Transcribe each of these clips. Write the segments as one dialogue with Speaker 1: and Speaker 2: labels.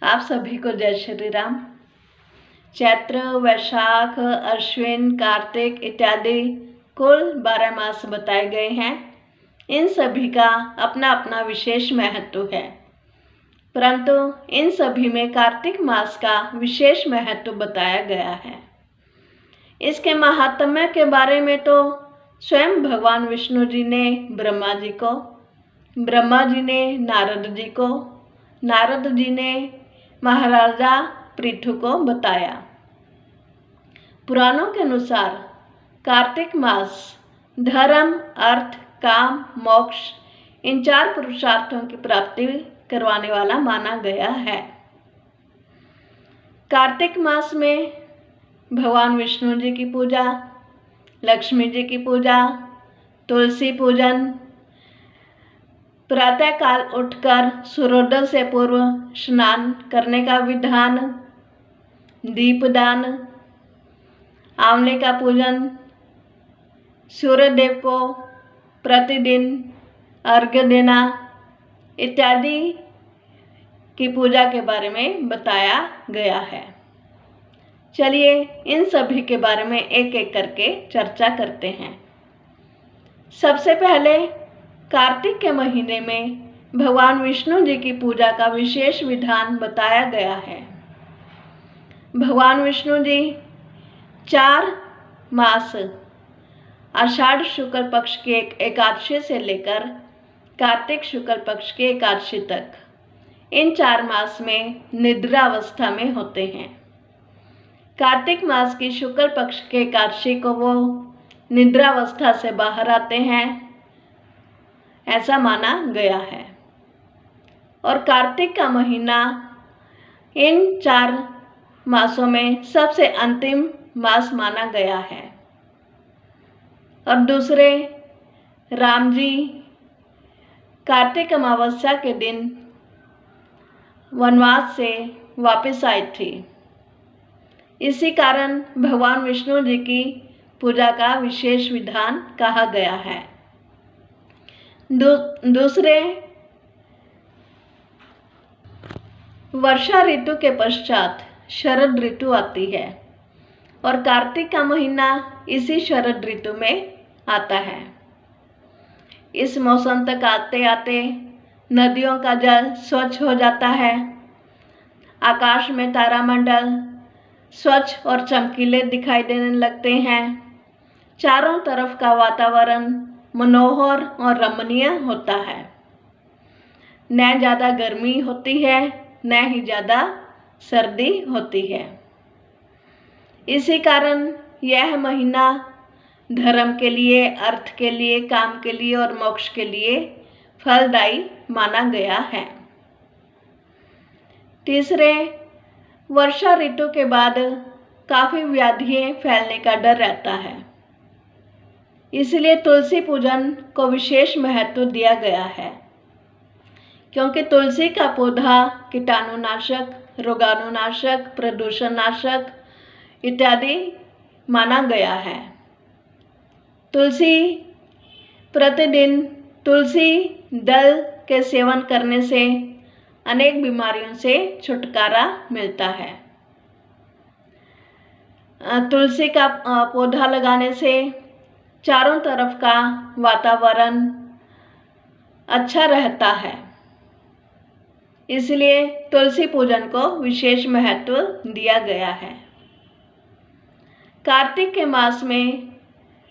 Speaker 1: आप सभी को जय श्री राम। चैत्र, वैशाख, अश्विन, कार्तिक इत्यादि कुल 12 मास बताए गए हैं। इन सभी का अपना अपना विशेष महत्व है, परंतु इन सभी में कार्तिक मास का विशेष महत्व बताया गया है। इसके महात्म्य के बारे में तो स्वयं भगवान विष्णु जी ने ब्रह्मा जी को, ब्रह्मा जी ने नारद जी को, नारद जी ने महाराजा पृथु को बताया। पुराणों के अनुसार कार्तिक मास धर्म, अर्थ, काम, मोक्ष इन 4 पुरुषार्थों की प्राप्ति करवाने वाला माना गया है। कार्तिक मास में भगवान विष्णु जी की पूजा, लक्ष्मी जी की पूजा, तुलसी पूजन, प्रातःकाल उठकर सूर्योदय से पूर्व स्नान करने का विधान, दीपदान, आंवले का पूजन, सूर्यदेव को प्रतिदिन अर्घ्य देना इत्यादि की पूजा के बारे में बताया गया है। चलिए इन सभी के बारे में एक एक करके चर्चा करते हैं। सबसे पहले कार्तिक के महीने में भगवान विष्णु जी की पूजा का विशेष विधान बताया गया है। भगवान विष्णु जी 4 मास आषाढ़ शुक्ल पक्ष की एकादशी से लेकर कार्तिक शुक्ल पक्ष की एकादशी तक इन 4 मास में निद्रा अवस्था में होते हैं। कार्तिक मास की शुक्ल पक्ष के एकादशी को वो निद्रा अवस्था से बाहर आते हैं, ऐसा माना गया है। और कार्तिक का महीना इन 4 मासों में सबसे अंतिम मास माना गया है। और दूसरे, राम जी कार्तिक अमावस्या के दिन वनवास से वापस आए थे। इसी कारण भगवान विष्णु जी की पूजा का विशेष विधान कहा गया है। दूसरे, वर्षा ऋतु के पश्चात शरद ऋतु आती है और कार्तिक का महीना इसी शरद ऋतु में आता है। इस मौसम तक आते आते नदियों का जल स्वच्छ हो जाता है, आकाश में तारामंडल स्वच्छ और चमकीले दिखाई देने लगते हैं, चारों तरफ का वातावरण मनोहर और रमणीय होता है। न ज़्यादा गर्मी होती है, न ही ज़्यादा सर्दी होती है। इसी कारण यह महीना धर्म के लिए, अर्थ के लिए, काम के लिए और मोक्ष के लिए फलदायी माना गया है। तीसरे, वर्षा ऋतु के बाद काफ़ी व्याधियाँ फैलने का डर रहता है, इसलिए तुलसी पूजन को विशेष महत्व दिया गया है, क्योंकि तुलसी का पौधा कीटाणुनाशक, रोगाणुनाशक, प्रदूषणनाशक इत्यादि माना गया है। प्रतिदिन तुलसी दल के सेवन करने से अनेक बीमारियों से छुटकारा मिलता है। तुलसी का पौधा लगाने से चारों तरफ का वातावरण अच्छा रहता है, इसलिए तुलसी पूजन को विशेष महत्व दिया गया है। कार्तिक के मास में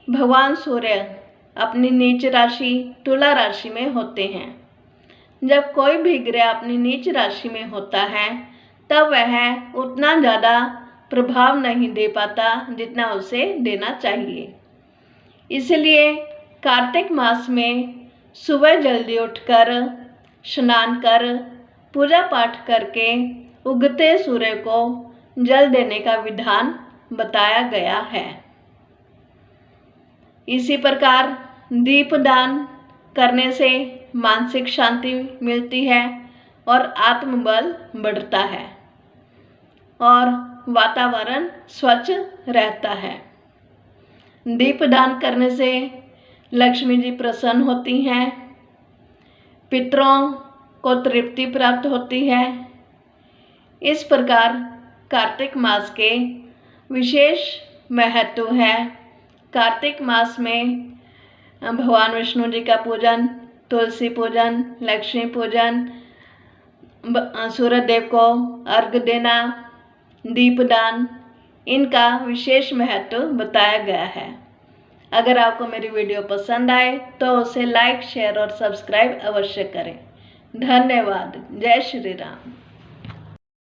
Speaker 1: भगवान सूर्य अपनी नीच राशि तुला राशि में होते हैं। जब कोई भी ग्रह अपनी नीच राशि में होता है तब वह उतना ज़्यादा प्रभाव नहीं दे पाता जितना उसे देना चाहिए। इसलिए कार्तिक मास में सुबह जल्दी उठकर स्नान कर पूजा पाठ करके उगते सूर्य को जल देने का विधान बताया गया है। इसी प्रकार दीपदान करने से मानसिक शांति मिलती है और आत्मबल बढ़ता है और वातावरण स्वच्छ रहता है। दीपदान करने से लक्ष्मी जी प्रसन्न होती हैं, पितरों को तृप्ति प्राप्त होती है, इस प्रकार कार्तिक मास के विशेष महत्व है। कार्तिक मास में भगवान विष्णु जी का पूजन, तुलसी पूजन, लक्ष्मी पूजन, सूर्य देव को अर्घ्य देना, दीपदान, इनका विशेष महत्व बताया गया है। अगर आपको मेरी वीडियो पसंद आए तो उसे लाइक, शेयर और सब्सक्राइब अवश्य करें। धन्यवाद। जय श्री राम।